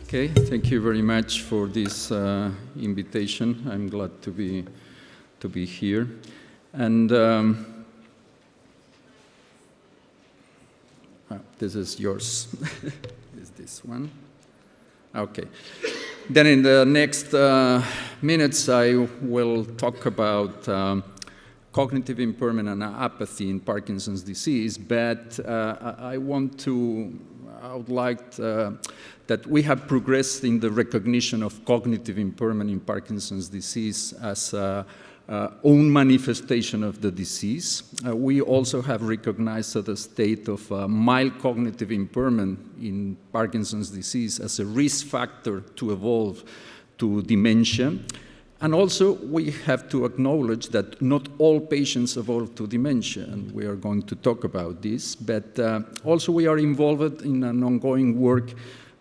Okay, thank you very much for this invitation. I'm glad to be here. And this is yours. Is this one? Okay. Then in the next minutes, I will talk about cognitive impairment and apathy in Parkinson's disease, but I would like that we have progressed in the recognition of cognitive impairment in Parkinson's disease as own manifestation of the disease. We also have recognized that the state of mild cognitive impairment in Parkinson's disease as a risk factor to evolve to dementia. And also, we have to acknowledge that not all patients evolve to dementia, and we are going to talk about this. But also, we are involved in an ongoing work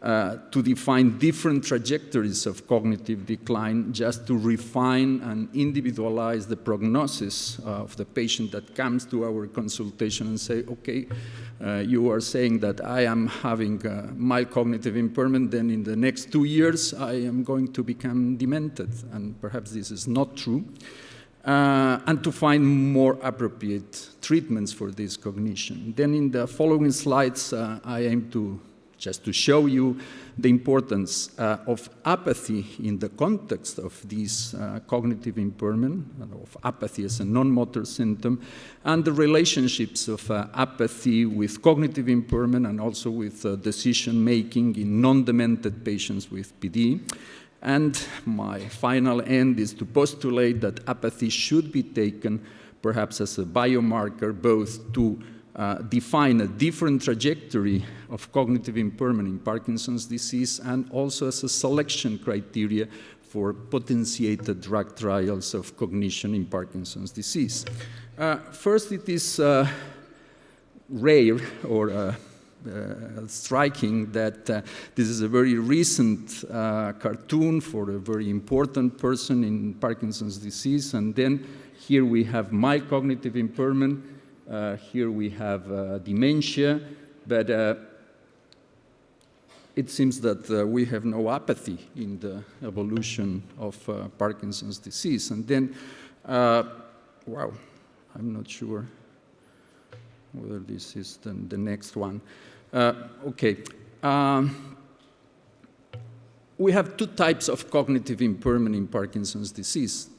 to define different trajectories of cognitive decline, just to refine and individualize the prognosis of the patient that comes to our consultation and say, okay, you are saying that I am having mild cognitive impairment, then in the next 2 years I am going to become demented, and perhaps this is not true. And to find more appropriate treatments for this cognition. Then in the following slides, I aim to just to show you the importance of apathy in the context of this cognitive impairment, of apathy as a non-motor symptom, and the relationships of apathy with cognitive impairment and also with decision-making in non-demented patients with PD. And my final end is to postulate that apathy should be taken perhaps as a biomarker, both to define a different trajectory of cognitive impairment in Parkinson's disease and also as a selection criteria for potentiated drug trials of cognition in Parkinson's disease. First, it is rare or striking that this is a very recent cartoon for a very important person in Parkinson's disease, and then here we have mild cognitive impairment. Here we have dementia, but it seems that we have no apathy in the evolution of Parkinson's disease. And then, wow, I'm not sure whether this is the next one. Okay. We have two types of cognitive impairment in Parkinson's disease.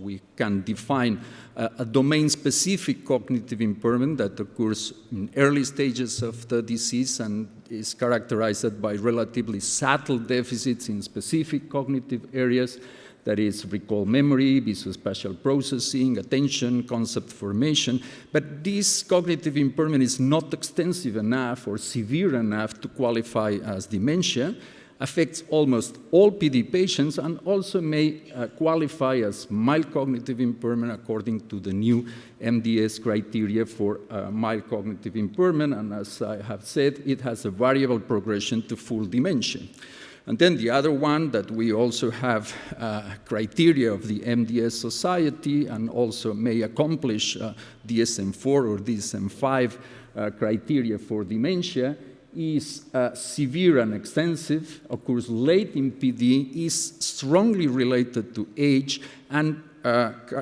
We can define a domain-specific cognitive impairment that occurs in early stages of the disease and is characterized by relatively subtle deficits in specific cognitive areas, that is, recall memory, visuospatial processing, attention, concept formation. But this cognitive impairment is not extensive enough or severe enough to qualify as dementia, affects almost all PD patients, and also may qualify as mild cognitive impairment according to the new MDS criteria for mild cognitive impairment. And as I have said, it has a variable progression to full dementia. And then the other one that we also have criteria of the MDS Society and also may accomplish DSM-4 or DSM-5 criteria for dementia is severe and extensive, occurs late in PD, is strongly related to age, and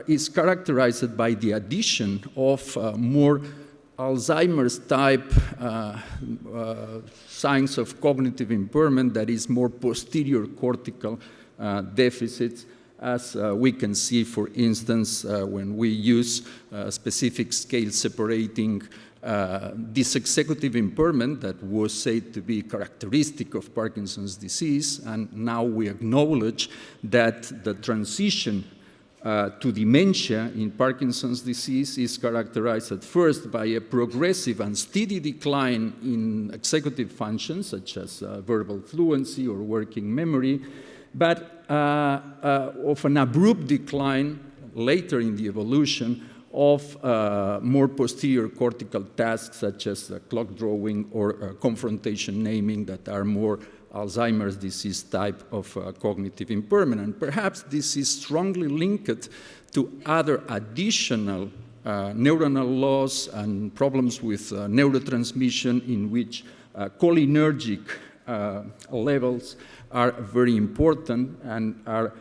is characterized by the addition of more Alzheimer's type signs of cognitive impairment that is more posterior cortical deficits, as we can see, for instance, when we use specific scale separating this executive impairment that was said to be characteristic of Parkinson's disease, and now we acknowledge that the transition to dementia in Parkinson's disease is characterized at first by a progressive and steady decline in executive functions, such as verbal fluency or working memory, but of an abrupt decline later in the evolution of more posterior cortical tasks, such as clock drawing or confrontation naming, that are more Alzheimer's disease type of cognitive impairment. And perhaps this is strongly linked to other additional neuronal loss and problems with neurotransmission in which cholinergic levels are very important and are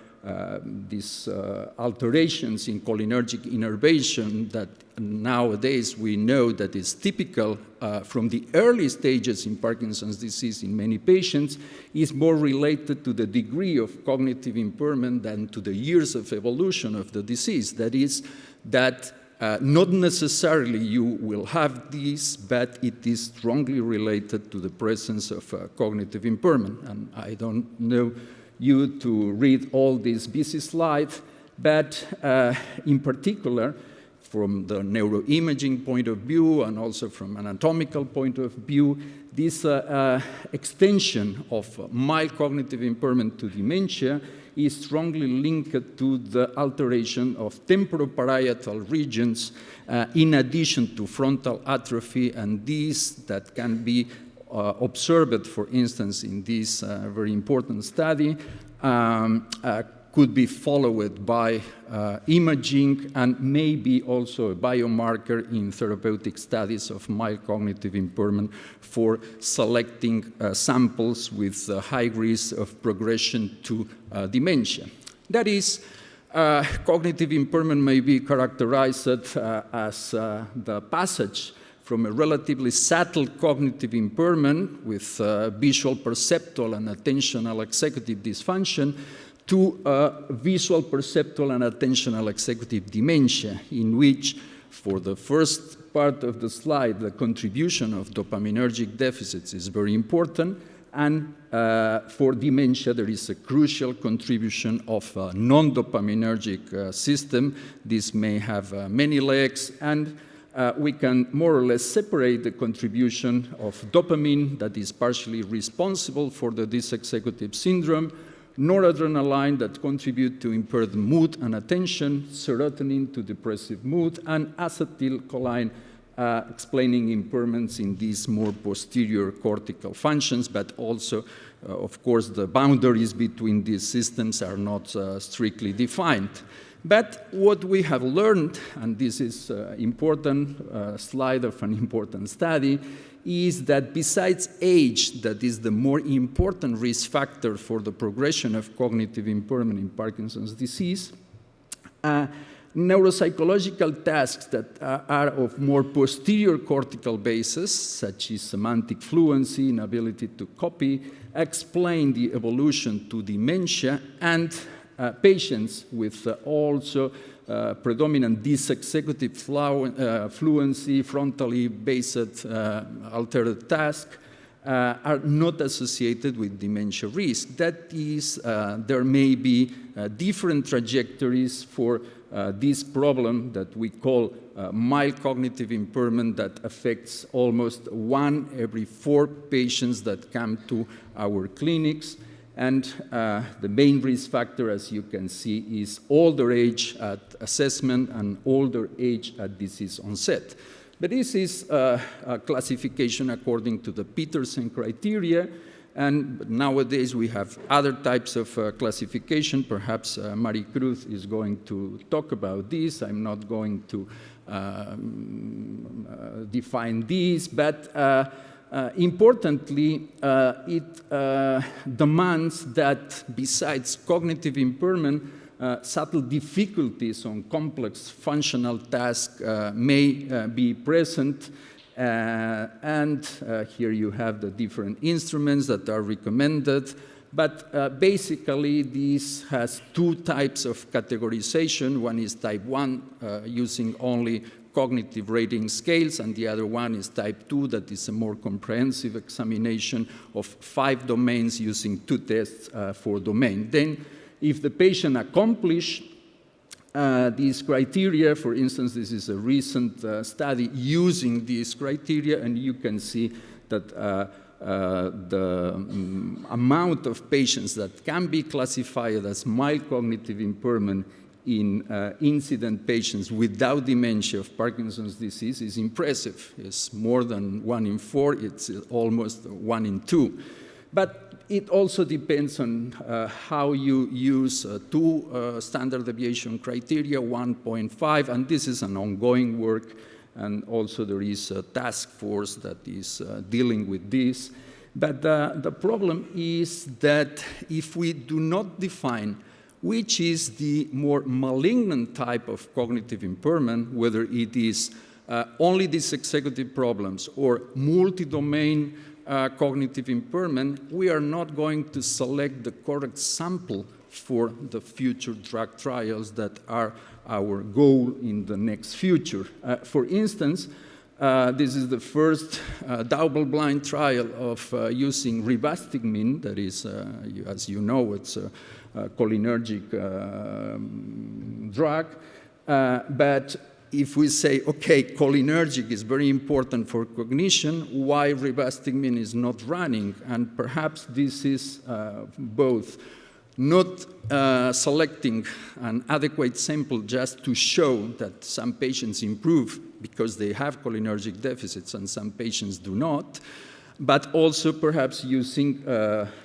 these alterations in cholinergic innervation that nowadays we know that is typical from the early stages in Parkinson's disease in many patients is more related to the degree of cognitive impairment than to the years of evolution of the disease. That is, that not necessarily you will have this, but it is strongly related to the presence of cognitive impairment. And I don't know you to read all these busy slides, but in particular, from the neuroimaging point of view and also from an anatomical point of view, this extension of mild cognitive impairment to dementia is strongly linked to the alteration of temporoparietal regions in addition to frontal atrophy, and these that can be observed, for instance, in this very important study, could be followed by imaging and maybe also a biomarker in therapeutic studies of mild cognitive impairment for selecting samples with high risk of progression to dementia. That is, cognitive impairment may be characterized as the passage from a relatively subtle cognitive impairment with visual perceptual and attentional executive dysfunction to visual perceptual and attentional executive dementia, in which, for the first part of the slide, the contribution of dopaminergic deficits is very important, and for dementia, there is a crucial contribution of a non-dopaminergic system. This may have many legs, and we can more or less separate the contribution of dopamine that is partially responsible for the dysexecutive syndrome, noradrenaline that contribute to impaired mood and attention, serotonin to depressive mood, and acetylcholine explaining impairments in these more posterior cortical functions, but also, of course, the boundaries between these systems are not strictly defined. But what we have learned, and this is an important slide of an important study, is that besides age, that is the more important risk factor for the progression of cognitive impairment in Parkinson's disease, neuropsychological tasks that are of more posterior cortical basis, such as semantic fluency, inability to copy, explain the evolution to dementia, and patients with also predominant dysexecutive fluency, frontally based altered task, are not associated with dementia risk. That is, there may be different trajectories for this problem that we call mild cognitive impairment that affects almost 1 every 4 patients that come to our clinics. And the main risk factor, as you can see, is older age at assessment and older age at disease onset. But this is a classification according to the Peterson criteria, and nowadays we have other types of classification. Perhaps Maricruz is going to talk about this. I'm not going to define this, but importantly, it demands that besides cognitive impairment, subtle difficulties on complex functional tasks may be present. And here you have the different instruments that are recommended. But basically, this has 2 types of categorization. One is type 1, using only cognitive rating scales, and the other one is type 2, that is a more comprehensive examination of 5 domains using 2 tests for domain. Then, if the patient accomplishes these criteria, for instance, this is a recent study using these criteria, and you can see that the amount of patients that can be classified as mild cognitive impairment in incident patients without dementia of Parkinson's disease is impressive. It's more than 1 in 4, it's almost 1 in 2. But it also depends on how you use 2 standard deviation criteria, 1.5, and this is an ongoing work, and also there is a task force that is dealing with this. But the problem is that if we do not define which is the more malignant type of cognitive impairment, whether it is only these executive problems or multi-domain cognitive impairment, we are not going to select the correct sample for the future drug trials that are our goal in the next future. For instance, this is the first double-blind trial of using rivastigmine, that is, as you know, it's a cholinergic drug, but if we say, okay, cholinergic is very important for cognition, why rivastigmine is not running? And perhaps this is both not selecting an adequate sample just to show that some patients improve because they have cholinergic deficits and some patients do not, but also perhaps using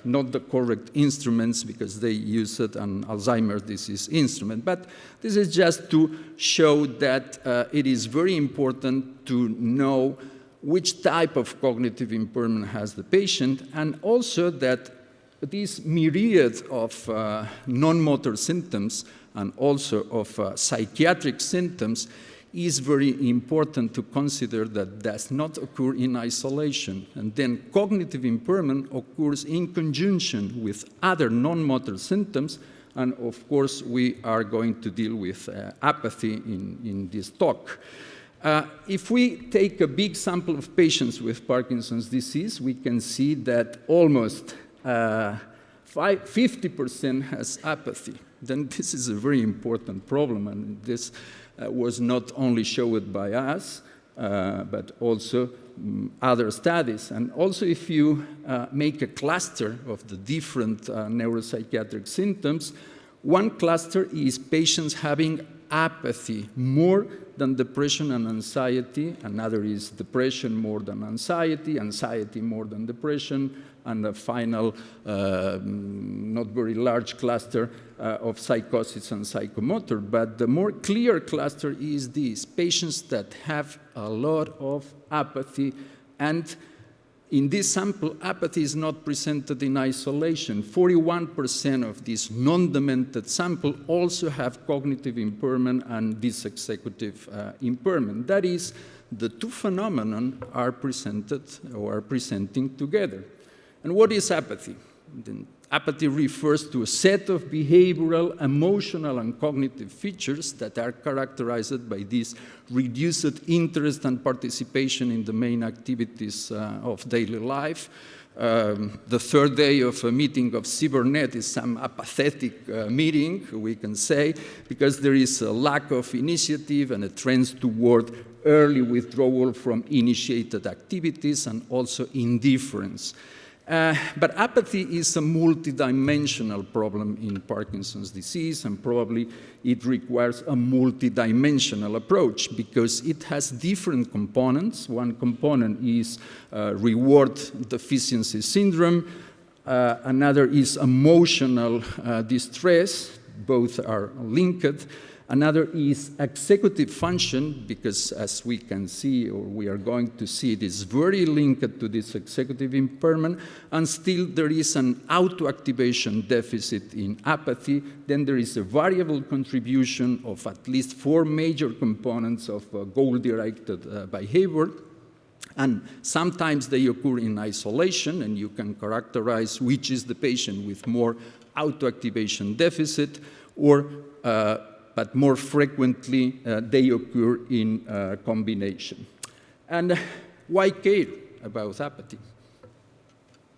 not the correct instruments because they use it an Alzheimer's disease instrument. But this is just to show that it is very important to know which type of cognitive impairment has the patient, and also that this myriad of non-motor symptoms and also of psychiatric symptoms is very important to consider that does not occur in isolation. And then cognitive impairment occurs in conjunction with other non-motor symptoms, and of course we are going to deal with apathy in this talk. If we take a big sample of patients with Parkinson's disease, we can see that almost 50% has apathy. Then this is a very important problem, and this was not only shown by us, but also other studies. And also if you make a cluster of the different neuropsychiatric symptoms, one cluster is patients having apathy more than depression and anxiety, another is depression more than anxiety, anxiety more than depression, and the final, not very large cluster of psychosis and psychomotor. But the more clear cluster is this, patients that have a lot of apathy, and in this sample, apathy is not presented in isolation. 41% of this non-demented sample also have cognitive impairment and dysexecutive impairment. That is, the two phenomena are presented or are presenting together. And what is apathy? Then apathy refers to a set of behavioral, emotional, and cognitive features that are characterized by this reduced interest and participation in the main activities of daily life. The third day of a meeting of CIBERNED is some apathetic meeting, we can say, because there is a lack of initiative and a trend toward early withdrawal from initiated activities and also indifference. But apathy is a multidimensional problem in Parkinson's disease, and probably it requires a multidimensional approach because it has different components. One component is reward deficiency syndrome. Another is emotional distress. Both are linked. Another is executive function, because as we can see, or we are going to see, it is very linked to this executive impairment, and still there is an auto-activation deficit in apathy. Then there is a variable contribution of at least 4 major components of goal-directed behavior, and sometimes they occur in isolation, and you can characterize which is the patient with more auto-activation deficit, or but more frequently they occur in combination. And why care about apathy?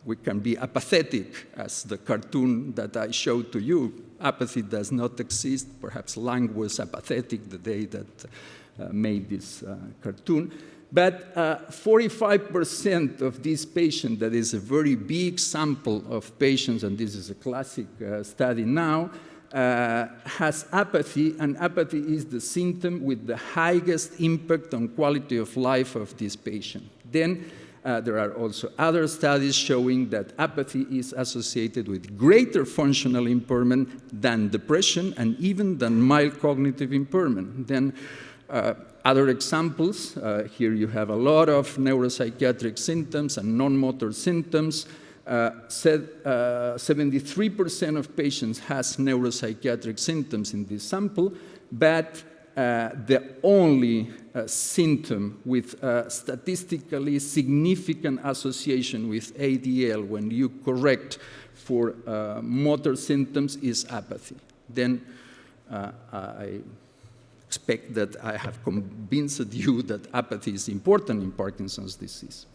We can be apathetic, as the cartoon that I showed to you. Apathy does not exist. Perhaps Lang was apathetic the day that made this cartoon. But 45% of these patients, that is a very big sample of patients, and this is a classic study now, has apathy, and apathy is the symptom with the highest impact on quality of life of this patient. Then there are also other studies showing that apathy is associated with greater functional impairment than depression and even than mild cognitive impairment. Then Other examples, here you have a lot of neuropsychiatric symptoms and non-motor symptoms. 73% of patients has neuropsychiatric symptoms in this sample, but the only symptom with statistically significant association with ADL when you correct for motor symptoms is apathy. Then I expect that I have convinced you that apathy is important in Parkinson's disease.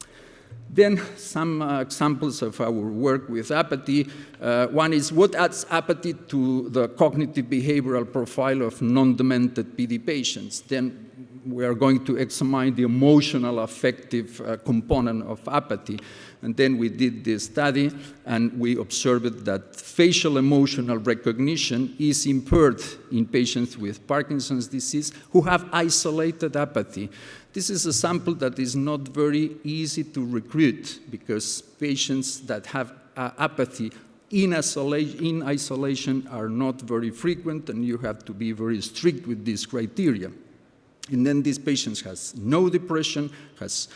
Then some examples of our work with apathy. One is what adds apathy to the cognitive behavioral profile of non-demented PD patients. Then we are going to examine the emotional affective component of apathy. And then we did this study, and we observed that facial emotional recognition is impaired in patients with Parkinson's disease who have isolated apathy. This is a sample that is not very easy to recruit because patients that have apathy in isolation are not very frequent, and you have to be very strict with this criteria. And then this patient has no depression, has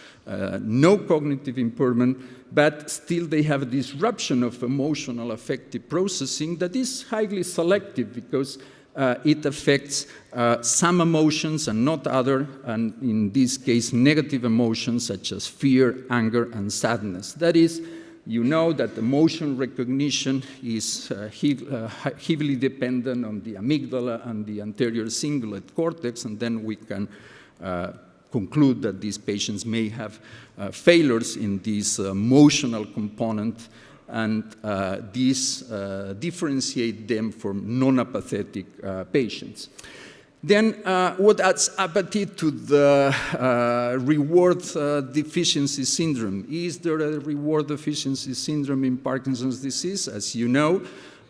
no cognitive impairment, but still they have a disruption of emotional affective processing that is highly selective because it affects some emotions and not other, and in this case, negative emotions such as fear, anger, and sadness. That is, you know that emotion recognition is heavily dependent on the amygdala and the anterior cingulate cortex, and then we can conclude that these patients may have failures in this emotional component, and these differentiate them from non-apathetic patients. Then what adds apathy to the reward deficiency syndrome? Is there a reward deficiency syndrome in Parkinson's disease? As you know,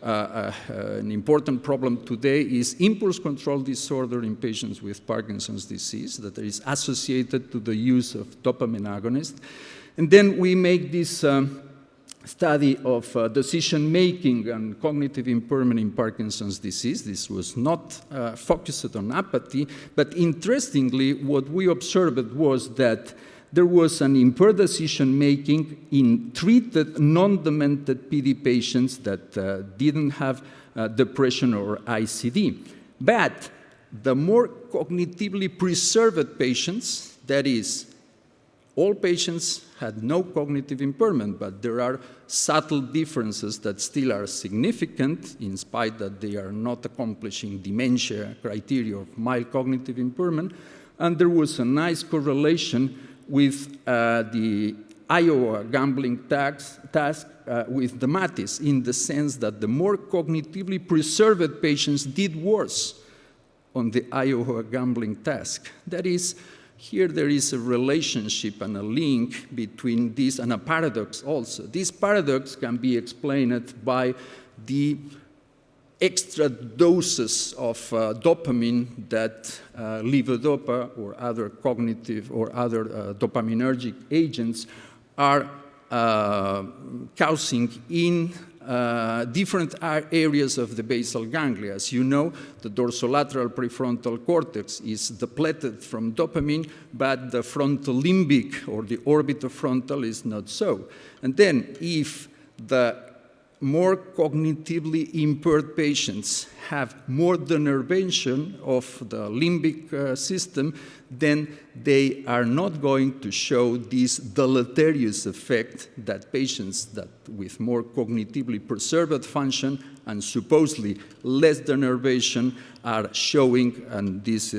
an important problem today is impulse control disorder in patients with Parkinson's disease that is associated to the use of dopamine agonists. And then we make this study of decision-making and cognitive impairment in Parkinson's disease. This was not focused on apathy, but interestingly, what we observed was that there was an impaired decision-making in treated non-demented PD patients that didn't have depression or ICD. But the more cognitively preserved patients, that is, all patients had no cognitive impairment, but there are subtle differences that still are significant in spite that they are not accomplishing dementia criteria of mild cognitive impairment. And there was a nice correlation with the Iowa gambling task with the MATIS, in the sense that the more cognitively preserved patients did worse on the Iowa gambling task. That is, here there is a relationship and a link between this and a paradox also. This paradox can be explained by the extra doses of dopamine that levodopa or other cognitive or other dopaminergic agents are causing in different areas of the basal ganglia. As you know, the dorsolateral prefrontal cortex is depleted from dopamine, but the frontal limbic or the orbitofrontal is not so. And then if the more cognitively impaired patients have more denervation of the limbic system, then they are not going to show this deleterious effect that patients that with more cognitively preserved function and supposedly less denervation are showing, and this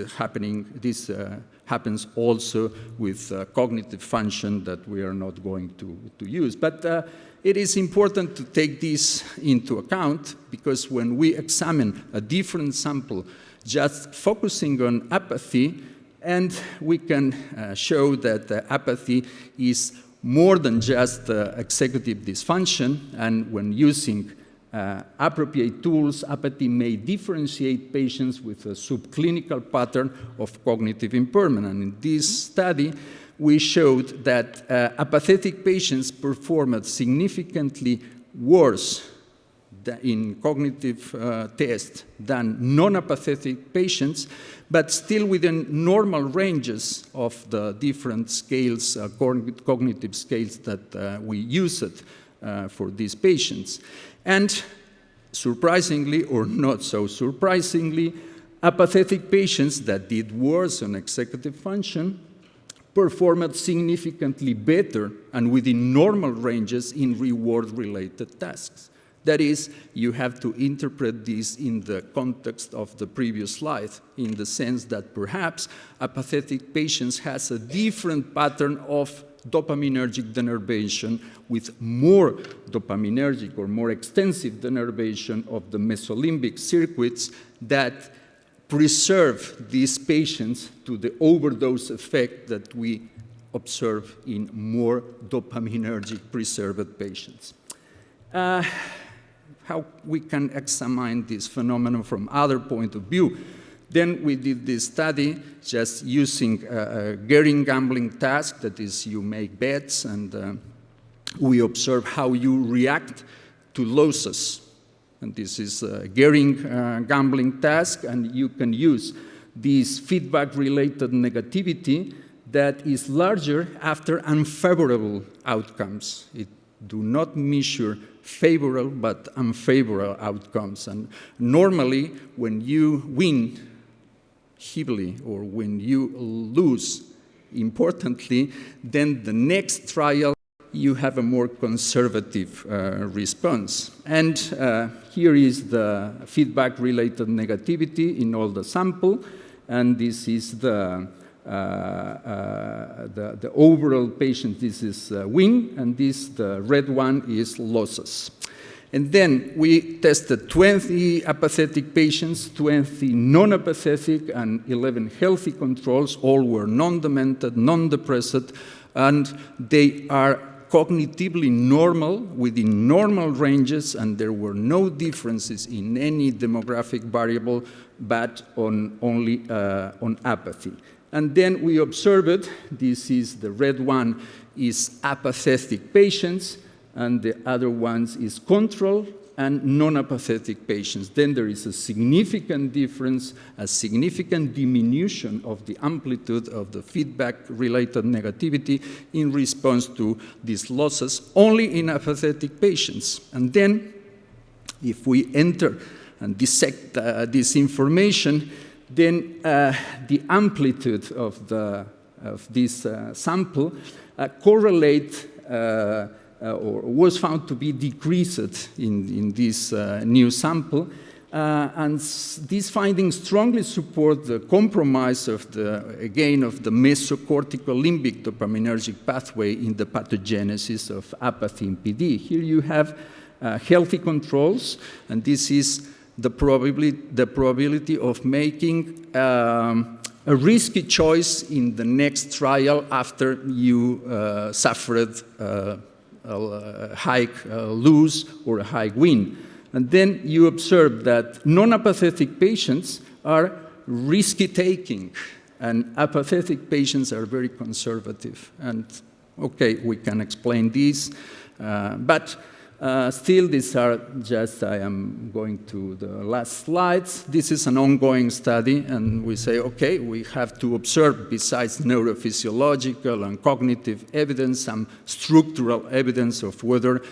happens also with cognitive function that we are not going to use. But it is important to take this into account because when we examine a different sample just focusing on apathy, and we can show that apathy is more than just executive dysfunction, and when using appropriate tools, apathy may differentiate patients with a subclinical pattern of cognitive impairment. And in this study, we showed that apathetic patients performed significantly worse in cognitive tests than non-apathetic patients, but still within normal ranges of the different scales, cognitive scales that we use it for these patients. And surprisingly, or not so surprisingly, apathetic patients that did worse on executive function performed significantly better and within normal ranges in reward-related tasks. That is, you have to interpret this in the context of the previous slide, in the sense that perhaps apathetic patients has a different pattern of dopaminergic denervation with more dopaminergic or more extensive denervation of the mesolimbic circuits that preserve these patients to the overdose effect that we observe in more dopaminergic preserved patients. How we can examine this phenomenon from other point of view? Then we did this study just using a Gehring gambling task, that is, you make bets, and we observe how you react to losses. And this is a Gehring gambling task, and you can use this feedback-related negativity that is larger after unfavorable outcomes. It do not measure favorable but unfavorable outcomes. And normally, when you win heavily or when you lose importantly, then the next trial you have a more conservative response. And here is the feedback-related negativity in all the sample, and this is the overall patient. This is win, and the red one is losses. And then we tested 20 apathetic patients, 20 non-apathetic, and 11 healthy controls. All were non-demented, non-depressed, and they are cognitively normal, within normal ranges, and there were no differences in any demographic variable, but only on apathy. And then we observed, this is the red one, is apathetic patients, and the other ones is control and non-apathetic patients. Then there is a significant difference, a significant diminution of the amplitude of the feedback-related negativity in response to these losses only in apathetic patients. And then if we enter and dissect this information, then the amplitude of this sample correlate or was found to be decreased in this new sample. And these findings strongly support the compromise of the mesocortical limbic dopaminergic pathway in the pathogenesis of apathy in PD. Here you have healthy controls, and this is the probability of making a risky choice in the next trial after you suffered a high lose or a high win. And then you observe that non-apathetic patients are risky-taking, and apathetic patients are very conservative. And okay, we can explain this, but still, these are just, I am going to the last slides. This is an ongoing study, and we say, okay, we have to observe, besides neurophysiological and cognitive evidence, some structural evidence of whether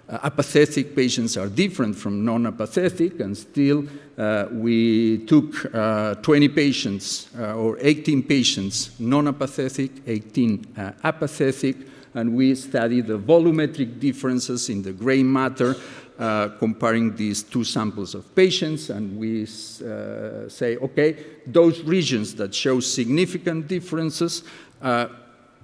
apathetic patients are different from non-apathetic, and still we took 20 patients, or 18 patients, non-apathetic, 18 apathetic, and we studied the volumetric differences in the gray matter, comparing these two samples of patients, and we say, okay, those regions that show significant differences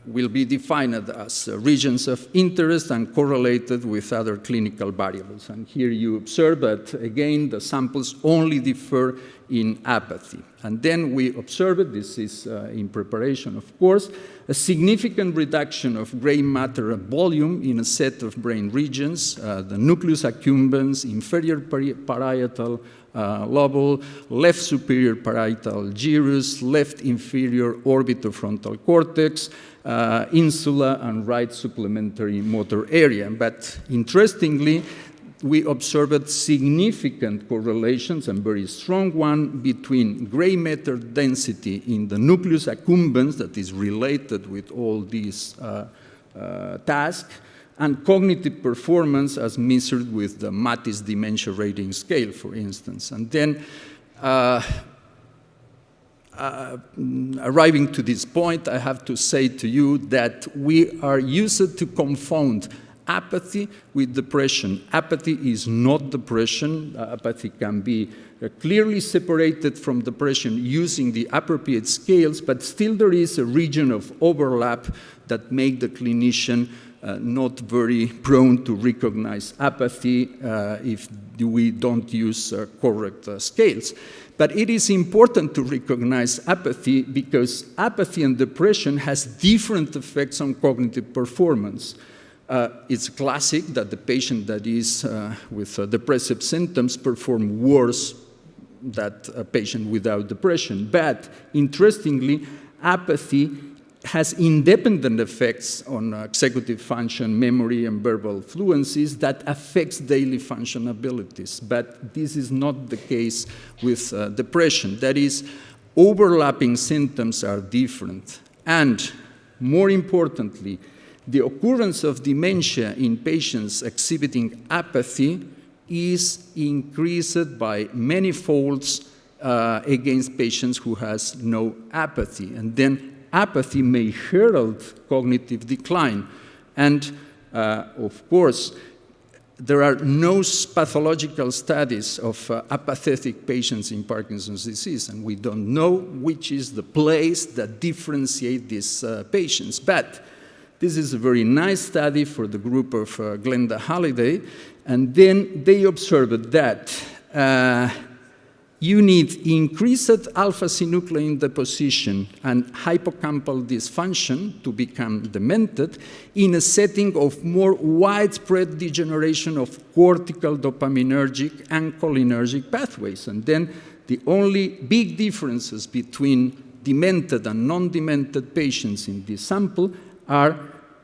will be defined as regions of interest and correlated with other clinical variables. And here you observe that, again, the samples only differ in apathy. And then we observed, this is in preparation, of course, a significant reduction of gray matter volume in a set of brain regions, the nucleus accumbens, inferior parietal lobe, left superior parietal gyrus, left inferior orbitofrontal cortex, insula, and right supplementary motor area. But interestingly, we observed significant correlations, and very strong one, between gray matter density in the nucleus accumbens, that is related with all these tasks, and cognitive performance as measured with the Mattis Dementia Rating Scale, for instance. And then, arriving to this point, I have to say to you that we are used to confound apathy with depression. Apathy is not depression. Apathy can be clearly separated from depression using the appropriate scales, but still there is a region of overlap that make the clinician not very prone to recognize apathy if we don't use correct scales. But it is important to recognize apathy because apathy and depression has different effects on cognitive performance. It's classic that the patient that is with depressive symptoms perform worse than a patient without depression. But interestingly, apathy has independent effects on executive function, memory, and verbal fluencies that affects daily function abilities. But this is not the case with depression. That is, overlapping symptoms are different. And more importantly, the occurrence of dementia in patients exhibiting apathy is increased by many folds against patients who has no apathy. And then apathy may herald cognitive decline. And of course, there are no pathological studies of apathetic patients in Parkinson's disease, and we don't know which is the place that differentiates these patients. But this is a very nice study for the group of Glenda Halliday, and then they observed that you need increased alpha-synuclein deposition and hippocampal dysfunction to become demented in a setting of more widespread degeneration of cortical dopaminergic and cholinergic pathways. And then the only big differences between demented and non-demented patients in this sample are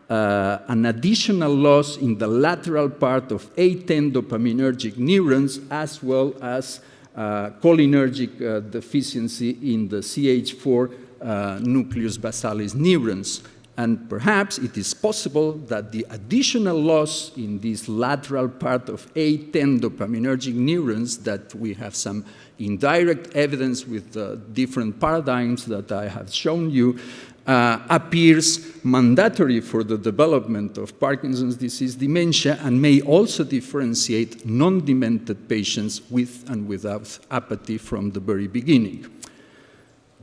an additional loss in the lateral part of A10 dopaminergic neurons, as well as cholinergic deficiency in the CH4 nucleus basalis neurons. And perhaps it is possible that the additional loss in this lateral part of A10 dopaminergic neurons, that we have some indirect evidence with the different paradigms that I have shown you, appears mandatory for the development of Parkinson's disease dementia and may also differentiate non-demented patients with and without apathy from the very beginning.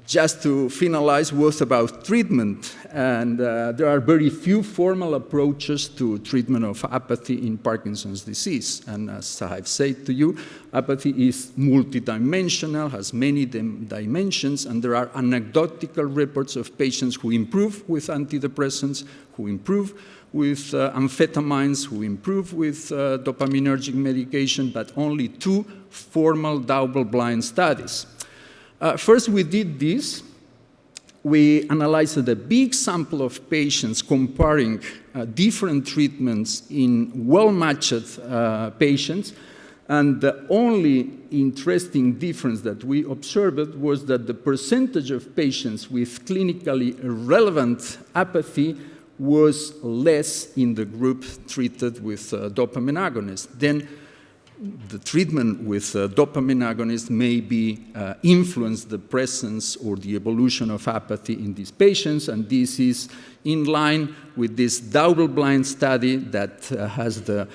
Just to finalize, what about treatment? And there are very few formal approaches to treatment of apathy in Parkinson's disease. And as I've said to you, apathy is multidimensional, has many dimensions, and there are anecdotal reports of patients who improve with antidepressants, who improve with amphetamines, who improve with dopaminergic medication, but only 2 formal double-blind studies. First, we did this. We analyzed a big sample of patients comparing different treatments in well-matched patients. And the only interesting difference that we observed was that the percentage of patients with clinically relevant apathy was less in the group treated with dopamine agonists. Then the treatment with dopamine agonists may be influence the presence or the evolution of apathy in these patients, and this is in line with this double-blind study that has the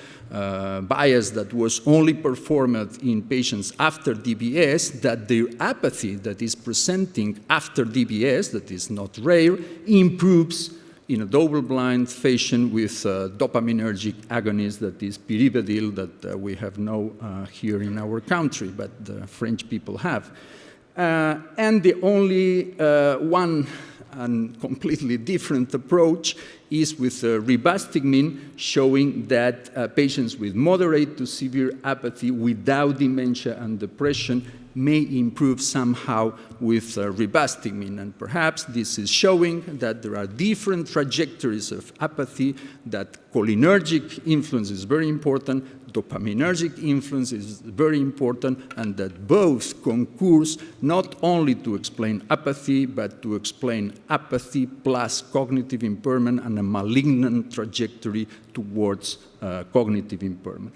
bias that was only performed in patients after DBS, that their apathy that is presenting after DBS, that is not rare, improves in a double-blind fashion with dopaminergic agonist, that is piribedil, that we have no here in our country, but the French people have. And the only one and completely different approach is with ribastigmine, showing that patients with moderate to severe apathy without dementia and depression may improve somehow with ribastigmine. And perhaps this is showing that there are different trajectories of apathy, that cholinergic influence is very important, dopaminergic influence is very important, and that both concourse not only to explain apathy, but to explain apathy plus cognitive impairment and a malignant trajectory towards cognitive impairment.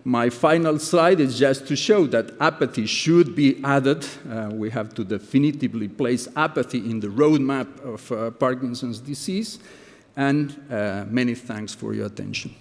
My final slide is just to show that apathy should be added. We have to definitively place apathy in the roadmap of Parkinson's disease. And many thanks for your attention.